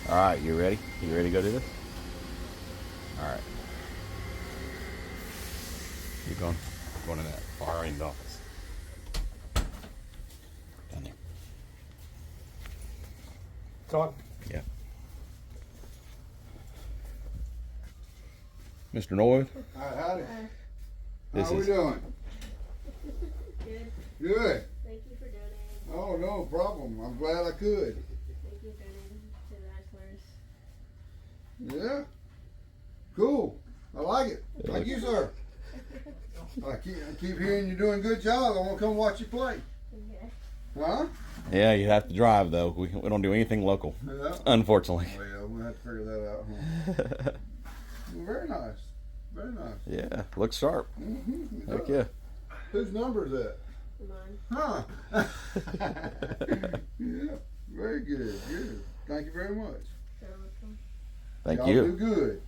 All right, you ready? You ready to go do this? All right. You're going in that far end office. Down there. Talk. Yeah. Mr. Noyd. Hi, howdy. This How we is doing? Good. Good. Thank you for donating. Oh, no problem. I'm glad I could. Thank you for donating to the wrestlers. Yeah. Cool. I like it. Thank you, sir. I keep hearing you're doing a good job. I want to come watch you play. Okay. Huh? Yeah, you have to drive though. We don't do anything local, Yeah. unfortunately. Oh, yeah, we'll have to figure that out. Huh? Well, very nice. Very nice. Yeah, looks sharp. Mm-hmm. Heck yeah. Whose number is that? Mine. Huh? Yeah. Very good. Good. Thank you very much. So welcome. Thank Y'all you. do good.